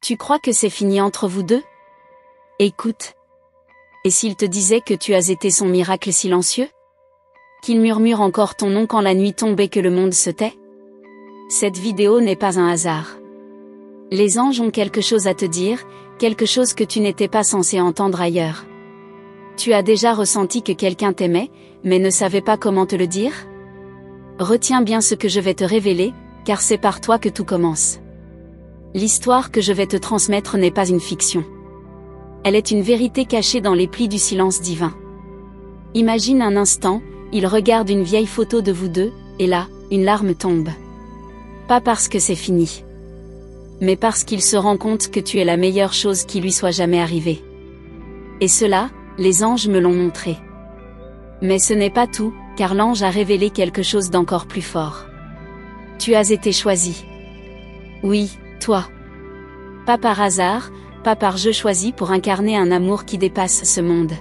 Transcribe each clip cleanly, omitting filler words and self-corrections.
Tu crois que c'est fini entre vous deux? Écoute. Et s'il te disait que tu as été son miracle silencieux? Qu'il murmure encore ton nom quand la nuit tombe et que le monde se tait? Cette vidéo n'est pas un hasard. Les anges ont quelque chose à te dire, quelque chose que tu n'étais pas censé entendre ailleurs. Tu as déjà ressenti que quelqu'un t'aimait, mais ne savait pas comment te le dire? Retiens bien ce que je vais te révéler, car c'est par toi que tout commence. L'histoire que je vais te transmettre n'est pas une fiction. Elle est une vérité cachée dans les plis du silence divin. Imagine un instant, il regarde une vieille photo de vous deux, et là, une larme tombe. Pas parce que c'est fini. Mais parce qu'il se rend compte que tu es la meilleure chose qui lui soit jamais arrivée. Et cela, les anges me l'ont montré. Mais ce n'est pas tout, car l'ange a révélé quelque chose d'encore plus fort. Tu as été choisi. Oui, toi. Pas par hasard, pas par jeu choisi pour incarner un amour qui dépasse ce monde.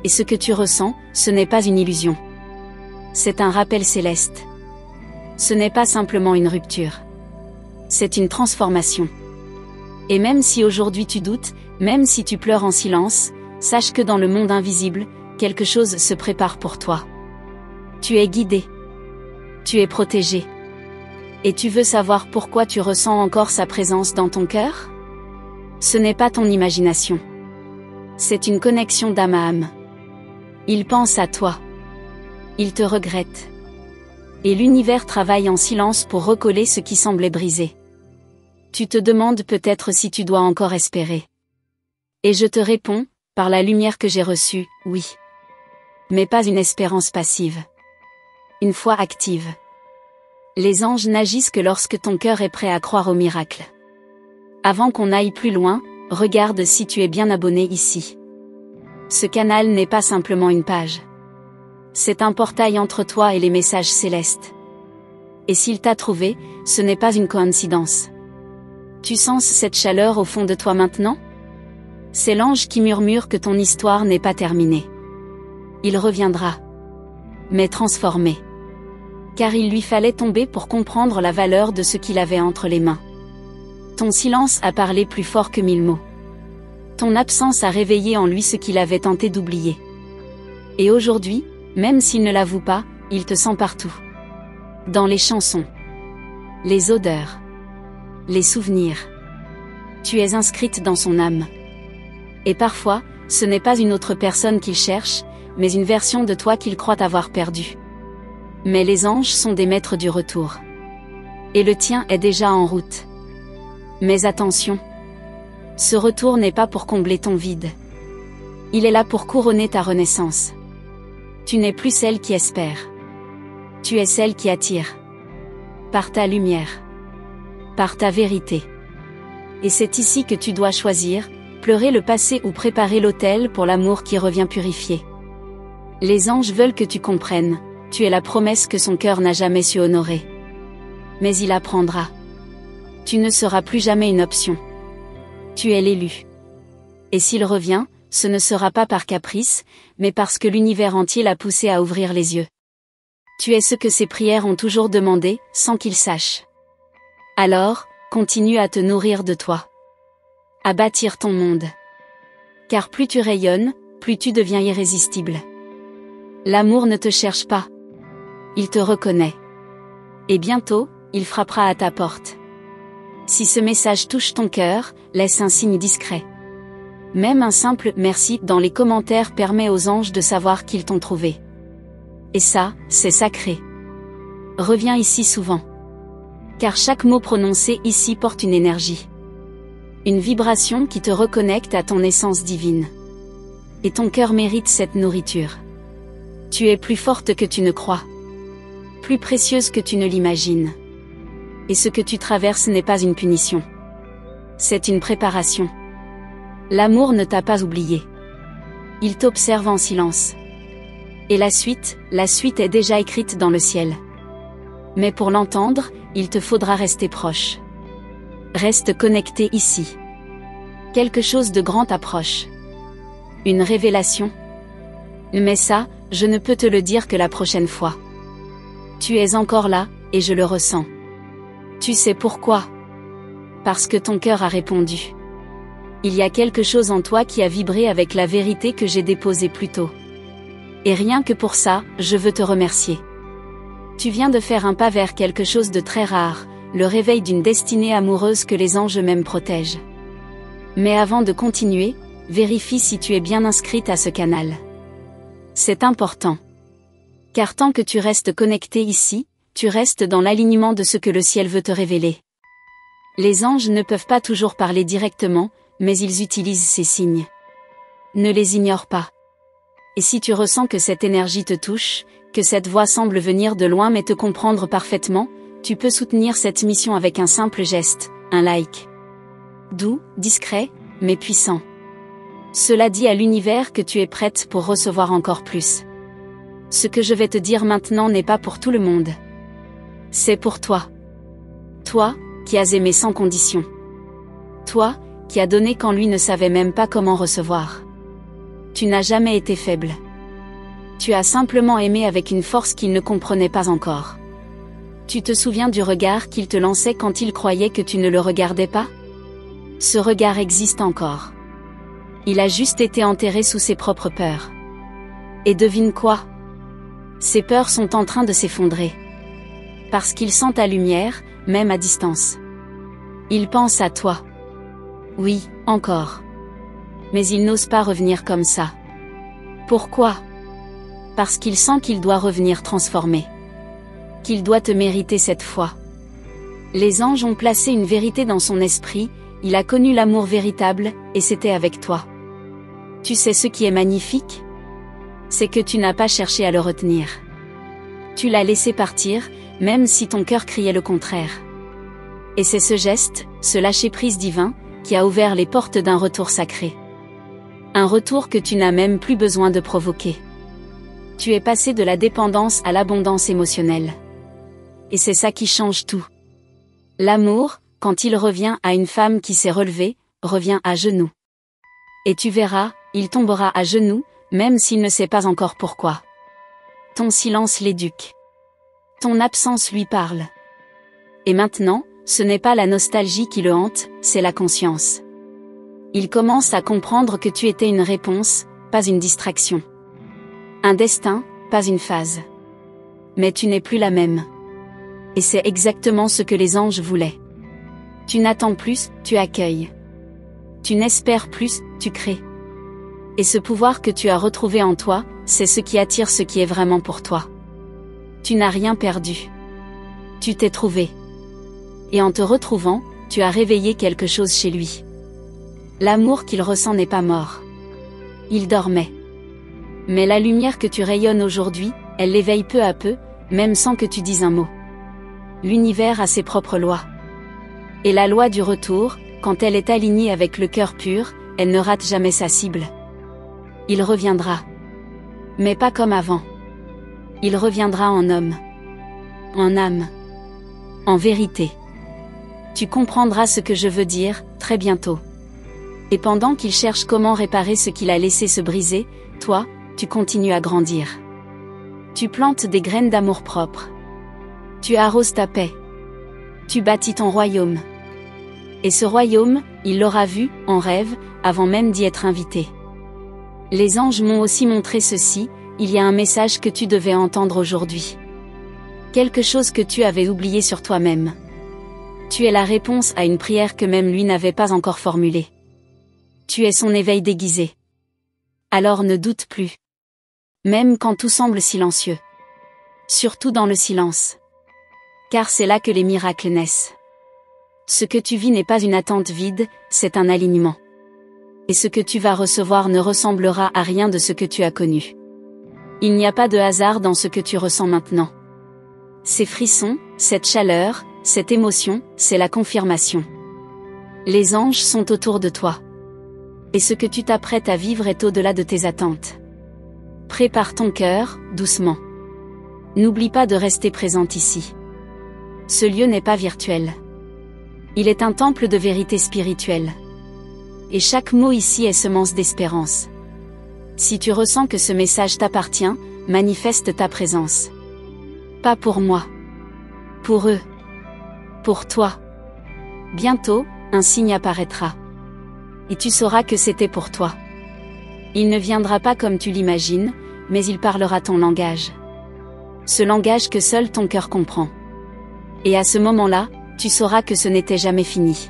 Et ce que tu ressens, ce n'est pas une illusion. C'est un rappel céleste. Ce n'est pas simplement une rupture. C'est une transformation. Et même si aujourd'hui tu doutes, même si tu pleures en silence, sache que dans le monde invisible, quelque chose se prépare pour toi. Tu es guidé. Tu es protégé. Et tu veux savoir pourquoi tu ressens encore sa présence dans ton cœur? Ce n'est pas ton imagination. C'est une connexion d'âme à âme. Il pense à toi. Il te regrette. Et l'univers travaille en silence pour recoller ce qui semblait brisé. Tu te demandes peut-être si tu dois encore espérer. Et je te réponds, par la lumière que j'ai reçue, oui. Mais pas une espérance passive. Une foi active. Les anges n'agissent que lorsque ton cœur est prêt à croire au miracle. Avant qu'on aille plus loin, regarde si tu es bien abonné ici. Ce canal n'est pas simplement une page. C'est un portail entre toi et les messages célestes. Et s'il t'a trouvé, ce n'est pas une coïncidence. Tu sens cette chaleur au fond de toi maintenant? C'est l'ange qui murmure que ton histoire n'est pas terminée. Il reviendra. Mais transformé. Car il lui fallait tomber pour comprendre la valeur de ce qu'il avait entre les mains. Ton silence a parlé plus fort que 1000 mots. Ton absence a réveillé en lui ce qu'il avait tenté d'oublier. Et aujourd'hui, même s'il ne l'avoue pas, il te sent partout. Dans les chansons. Les odeurs. Les souvenirs. Tu es inscrite dans son âme. Et parfois, ce n'est pas une autre personne qu'il cherche, mais une version de toi qu'il croit avoir perdue. Mais les anges sont des maîtres du retour. Et le tien est déjà en route. Mais attention. Ce retour n'est pas pour combler ton vide. Il est là pour couronner ta renaissance. Tu n'es plus celle qui espère. Tu es celle qui attire. Par ta lumière. Par ta vérité. Et c'est ici que tu dois choisir, pleurer le passé ou préparer l'autel pour l'amour qui revient purifier. Les anges veulent que tu comprennes, tu es la promesse que son cœur n'a jamais su honorer. Mais il apprendra. Tu ne seras plus jamais une option. Tu es l'élu. Et s'il revient, ce ne sera pas par caprice, mais parce que l'univers entier l'a poussé à ouvrir les yeux. Tu es ce que ses prières ont toujours demandé, sans qu'il sache. Alors, continue à te nourrir de toi. À bâtir ton monde. Car plus tu rayonnes, plus tu deviens irrésistible. L'amour ne te cherche pas. Il te reconnaît. Et bientôt, il frappera à ta porte. Si ce message touche ton cœur, laisse un signe discret. Même un simple « merci » dans les commentaires permet aux anges de savoir qu'ils t'ont trouvé. Et ça, c'est sacré. Reviens ici souvent. Car chaque mot prononcé ici porte une énergie. Une vibration qui te reconnecte à ton essence divine. Et ton cœur mérite cette nourriture. Tu es plus forte que tu ne crois. Plus précieuse que tu ne l'imagines. Et ce que tu traverses n'est pas une punition. C'est une préparation. L'amour ne t'a pas oublié. Il t'observe en silence. Et la suite est déjà écrite dans le ciel. Mais pour l'entendre, il te faudra rester proche. Reste connecté ici. Quelque chose de grand approche. Une révélation. Mais ça, je ne peux te le dire que la prochaine fois. Tu es encore là, et je le ressens. Tu sais pourquoi? Parce que ton cœur a répondu. Il y a quelque chose en toi qui a vibré avec la vérité que j'ai déposée plus tôt. Et rien que pour ça, je veux te remercier. Tu viens de faire un pas vers quelque chose de très rare, le réveil d'une destinée amoureuse que les anges eux-mêmes protègent. Mais avant de continuer, vérifie si tu es bien inscrite à ce canal. C'est important. Car tant que tu restes connecté ici, tu restes dans l'alignement de ce que le ciel veut te révéler. Les anges ne peuvent pas toujours parler directement, mais ils utilisent ces signes. Ne les ignore pas. Et si tu ressens que cette énergie te touche, que cette voix semble venir de loin mais te comprendre parfaitement, tu peux soutenir cette mission avec un simple geste, un like. Doux, discret, mais puissant. Cela dit à l'univers que tu es prête pour recevoir encore plus. Ce que je vais te dire maintenant n'est pas pour tout le monde. C'est pour toi. Toi, qui as aimé sans condition. Toi, qui as donné quand lui ne savait même pas comment recevoir. Tu n'as jamais été faible. Tu as simplement aimé avec une force qu'il ne comprenait pas encore. Tu te souviens du regard qu'il te lançait quand il croyait que tu ne le regardais pas? Ce regard existe encore. Il a juste été enterré sous ses propres peurs. Et devine quoi? Ces peurs sont en train de s'effondrer. Parce qu'il sent ta lumière, même à distance. Il pense à toi. Oui, encore. Mais il n'ose pas revenir comme ça. Pourquoi? Parce qu'il sent qu'il doit revenir transformé. Qu'il doit te mériter cette fois. Les anges ont placé une vérité dans son esprit, il a connu l'amour véritable, et c'était avec toi. Tu sais ce qui est magnifique? C'est que tu n'as pas cherché à le retenir. Tu l'as laissé partir, même si ton cœur criait le contraire. Et c'est ce geste, ce lâcher-prise divin, qui a ouvert les portes d'un retour sacré. Un retour que tu n'as même plus besoin de provoquer. Tu es passé de la dépendance à l'abondance émotionnelle. Et c'est ça qui change tout. L'amour, quand il revient à une femme qui s'est relevée, revient à genoux. Et tu verras, il tombera à genoux, même s'il ne sait pas encore pourquoi. Ton silence l'éduque. Ton absence lui parle. Et maintenant, ce n'est pas la nostalgie qui le hante, c'est la conscience. Il commence à comprendre que tu étais une réponse, pas une distraction. Un destin, pas une phase. Mais tu n'es plus la même. Et c'est exactement ce que les anges voulaient. Tu n'attends plus, tu accueilles. Tu n'espères plus, tu crées. Et ce pouvoir que tu as retrouvé en toi, c'est ce qui attire ce qui est vraiment pour toi. Tu n'as rien perdu. Tu t'es trouvé. Et en te retrouvant, tu as réveillé quelque chose chez lui. L'amour qu'il ressent n'est pas mort. Il dormait. Mais la lumière que tu rayonnes aujourd'hui, elle l'éveille peu à peu, même sans que tu dises un mot. L'univers a ses propres lois. Et la loi du retour, quand elle est alignée avec le cœur pur, elle ne rate jamais sa cible. Il reviendra. Mais pas comme avant. Il reviendra en homme. En âme. En vérité. Tu comprendras ce que je veux dire, très bientôt. Et pendant qu'il cherche comment réparer ce qu'il a laissé se briser, toi, tu continues à grandir. Tu plantes des graines d'amour-propre. Tu arroses ta paix. Tu bâtis ton royaume. Et ce royaume, il l'aura vu, en rêve, avant même d'y être invité. Les anges m'ont aussi montré ceci, il y a un message que tu devais entendre aujourd'hui. Quelque chose que tu avais oublié sur toi-même. Tu es la réponse à une prière que même lui n'avait pas encore formulée. Tu es son éveil déguisé. Alors ne doute plus. Même quand tout semble silencieux. Surtout dans le silence. Car c'est là que les miracles naissent. Ce que tu vis n'est pas une attente vide, c'est un alignement. Et ce que tu vas recevoir ne ressemblera à rien de ce que tu as connu. Il n'y a pas de hasard dans ce que tu ressens maintenant. Ces frissons, cette chaleur, cette émotion, c'est la confirmation. Les anges sont autour de toi. Et ce que tu t'apprêtes à vivre est au-delà de tes attentes. Prépare ton cœur, doucement. N'oublie pas de rester présente ici. Ce lieu n'est pas virtuel. Il est un temple de vérité spirituelle. Et chaque mot ici est semence d'espérance. Si tu ressens que ce message t'appartient, manifeste ta présence. Pas pour moi. Pour eux. Pour toi. Bientôt, un signe apparaîtra. Et tu sauras que c'était pour toi. Il ne viendra pas comme tu l'imagines, mais il parlera ton langage. Ce langage que seul ton cœur comprend. Et à ce moment-là, tu sauras que ce n'était jamais fini.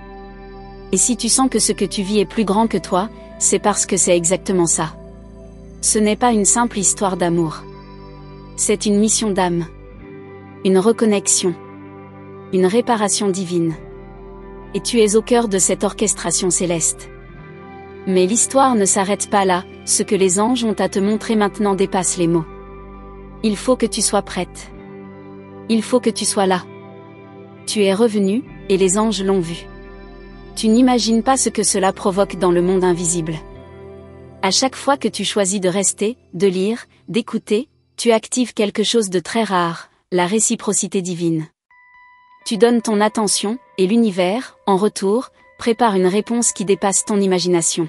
Et si tu sens que ce que tu vis est plus grand que toi, c'est parce que c'est exactement ça. Ce n'est pas une simple histoire d'amour. C'est une mission d'âme. Une reconnexion. Une réparation divine. Et tu es au cœur de cette orchestration céleste. Mais l'histoire ne s'arrête pas là, ce que les anges ont à te montrer maintenant dépasse les mots. Il faut que tu sois prête. Il faut que tu sois là. Tu es revenu, et les anges l'ont vu. Tu n'imagines pas ce que cela provoque dans le monde invisible. À chaque fois que tu choisis de rester, de lire, d'écouter, tu actives quelque chose de très rare, la réciprocité divine. Tu donnes ton attention, et l'univers, en retour, prépare une réponse qui dépasse ton imagination.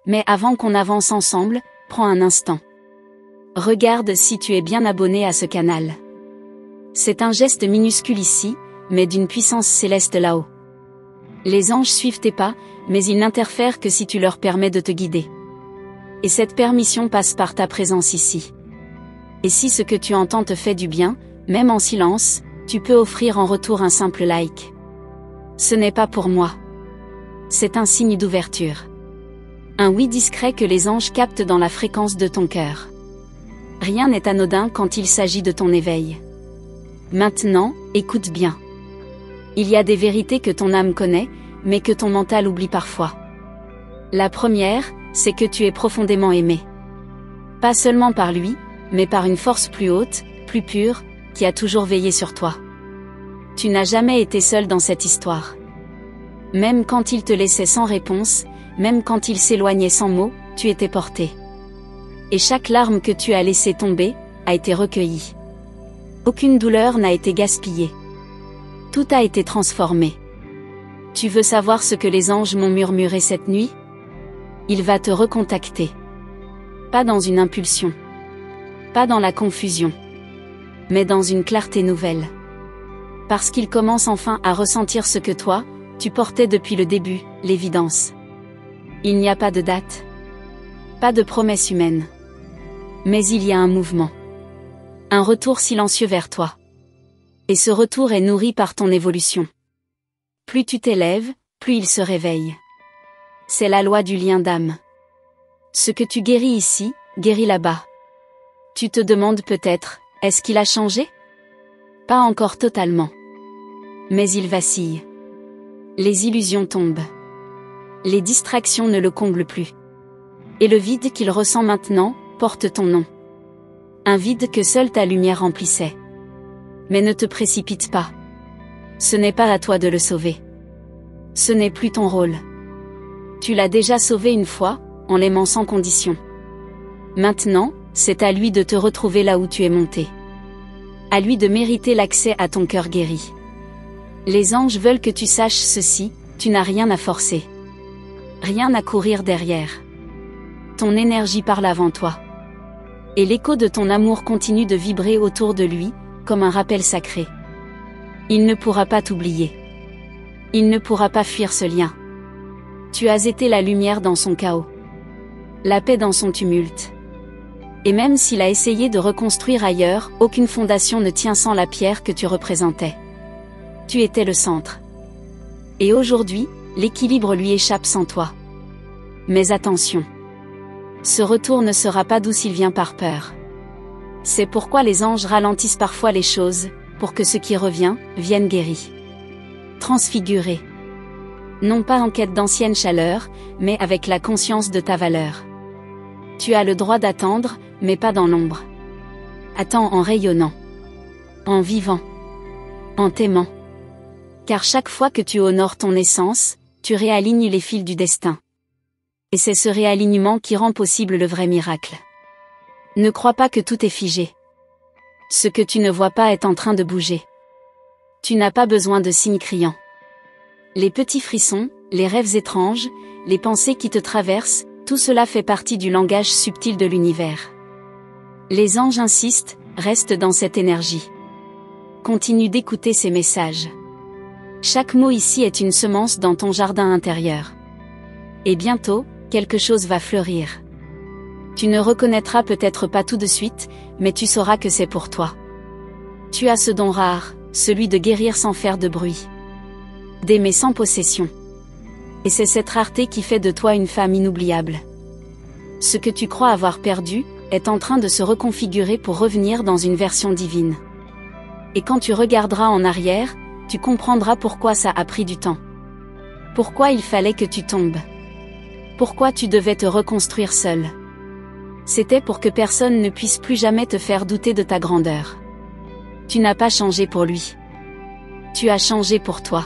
Mais avant qu'on avance ensemble, prends un instant. Regarde si tu es bien abonné à ce canal. C'est un geste minuscule ici, mais d'une puissance céleste là-haut. Les anges suivent tes pas, mais ils n'interfèrent que si tu leur permets de te guider. Et cette permission passe par ta présence ici. Et si ce que tu entends te fait du bien, même en silence, tu peux offrir en retour un simple like. Ce n'est pas pour moi. C'est un signe d'ouverture. Un oui discret que les anges captent dans la fréquence de ton cœur. Rien n'est anodin quand il s'agit de ton éveil. Maintenant, écoute bien. Il y a des vérités que ton âme connaît, mais que ton mental oublie parfois. La première, c'est que tu es profondément aimé. Pas seulement par lui, mais par une force plus haute, plus pure, qui a toujours veillé sur toi. Tu n'as jamais été seul dans cette histoire. Même quand il te laissait sans réponse, même quand il s'éloignait sans mots, tu étais porté. Et chaque larme que tu as laissé tomber, a été recueillie. Aucune douleur n'a été gaspillée. Tout a été transformé. Tu veux savoir ce que les anges m'ont murmuré cette nuit? Il va te recontacter. Pas dans une impulsion. Pas dans la confusion. Mais dans une clarté nouvelle. Parce qu'il commence enfin à ressentir ce que toi, tu portais depuis le début, l'évidence. Il n'y a pas de date. Pas de promesse humaine. Mais il y a un mouvement. Un retour silencieux vers toi. Et ce retour est nourri par ton évolution. Plus tu t'élèves, plus il se réveille. C'est la loi du lien d'âme. Ce que tu guéris ici, guéris là-bas. Tu te demandes peut-être, est-ce qu'il a changé? Pas encore totalement. Mais il vacille. Les illusions tombent. Les distractions ne le comblent plus. Et le vide qu'il ressent maintenant, porte ton nom. Un vide que seule ta lumière remplissait. Mais ne te précipite pas. Ce n'est pas à toi de le sauver. Ce n'est plus ton rôle. Tu l'as déjà sauvé une fois, en l'aimant sans condition. Maintenant, c'est à lui de te retrouver là où tu es monté. À lui de mériter l'accès à ton cœur guéri. Les anges veulent que tu saches ceci, tu n'as rien à forcer. Rien à courir derrière. Ton énergie parle avant toi. Et l'écho de ton amour continue de vibrer autour de lui, comme un rappel sacré. Il ne pourra pas t'oublier. Il ne pourra pas fuir ce lien. Tu as été la lumière dans son chaos. La paix dans son tumulte. Et même s'il a essayé de reconstruire ailleurs, aucune fondation ne tient sans la pierre que tu représentais. Tu étais le centre. Et aujourd'hui, l'équilibre lui échappe sans toi. Mais attention. Ce retour ne sera pas doux s'il vient par peur. C'est pourquoi les anges ralentissent parfois les choses, pour que ce qui revient, vienne guéri. Transfiguré. Non pas en quête d'ancienne chaleur, mais avec la conscience de ta valeur. Tu as le droit d'attendre, mais pas dans l'ombre. Attends en rayonnant. En vivant. En t'aimant. Car chaque fois que tu honores ton essence, tu réalignes les fils du destin. Et c'est ce réalignement qui rend possible le vrai miracle. Ne crois pas que tout est figé. Ce que tu ne vois pas est en train de bouger. Tu n'as pas besoin de signes criants. Les petits frissons, les rêves étranges, les pensées qui te traversent, tout cela fait partie du langage subtil de l'univers. Les anges insistent, reste dans cette énergie. Continue d'écouter ces messages. Chaque mot ici est une semence dans ton jardin intérieur. Et bientôt, quelque chose va fleurir. Tu ne reconnaîtras peut-être pas tout de suite, mais tu sauras que c'est pour toi. Tu as ce don rare, celui de guérir sans faire de bruit. D'aimer sans possession. Et c'est cette rareté qui fait de toi une femme inoubliable. Ce que tu crois avoir perdu, est en train de se reconfigurer pour revenir dans une version divine. Et quand tu regarderas en arrière, tu comprendras pourquoi ça a pris du temps. Pourquoi il fallait que tu tombes. Pourquoi tu devais te reconstruire seul. C'était pour que personne ne puisse plus jamais te faire douter de ta grandeur. Tu n'as pas changé pour lui. Tu as changé pour toi.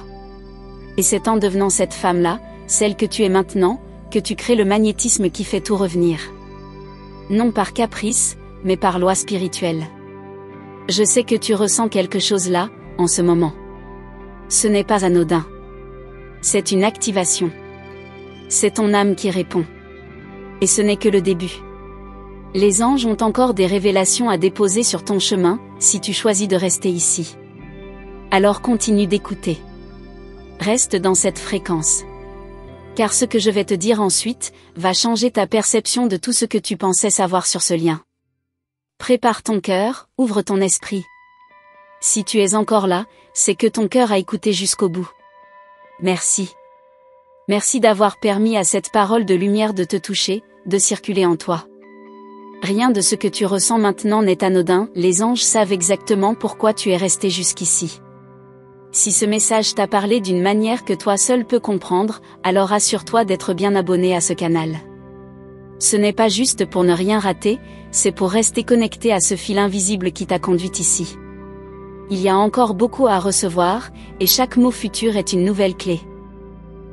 Et c'est en devenant cette femme-là, celle que tu es maintenant, que tu crées le magnétisme qui fait tout revenir. Non par caprice, mais par loi spirituelle. Je sais que tu ressens quelque chose là, en ce moment. Ce n'est pas anodin. C'est une activation. C'est ton âme qui répond. Et ce n'est que le début. Les anges ont encore des révélations à déposer sur ton chemin, si tu choisis de rester ici. Alors continue d'écouter. Reste dans cette fréquence. Car ce que je vais te dire ensuite, va changer ta perception de tout ce que tu pensais savoir sur ce lien. Prépare ton cœur, ouvre ton esprit. Si tu es encore là, c'est que ton cœur a écouté jusqu'au bout. Merci. Merci d'avoir permis à cette parole de lumière de te toucher, de circuler en toi. Rien de ce que tu ressens maintenant n'est anodin, les anges savent exactement pourquoi tu es resté jusqu'ici. Si ce message t'a parlé d'une manière que toi seul peux comprendre, alors assure-toi d'être bien abonné à ce canal. Ce n'est pas juste pour ne rien rater, c'est pour rester connecté à ce fil invisible qui t'a conduit ici. Il y a encore beaucoup à recevoir, et chaque mot futur est une nouvelle clé.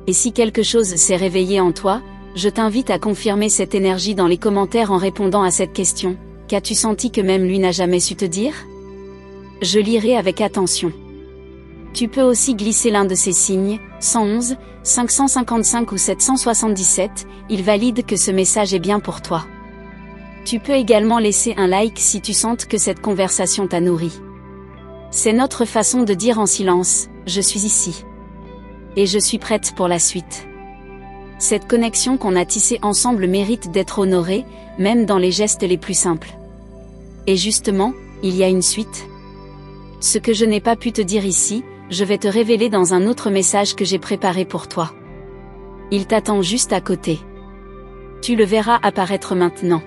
Et si quelque chose s'est réveillé en toi, je t'invite à confirmer cette énergie dans les commentaires en répondant à cette question. Qu'as-tu senti que même lui n'a jamais su te dire? Je lirai avec attention. Tu peux aussi glisser l'un de ces signes, 111, 555 ou 777, il valide que ce message est bien pour toi. Tu peux également laisser un like si tu sens que cette conversation t'a nourri. C'est notre façon de dire en silence, je suis ici. Et je suis prête pour la suite. Cette connexion qu'on a tissée ensemble mérite d'être honorée, même dans les gestes les plus simples. Et justement, il y a une suite. Ce que je n'ai pas pu te dire ici, je vais te révéler dans un autre message que j'ai préparé pour toi. Il t'attend juste à côté. Tu le verras apparaître maintenant.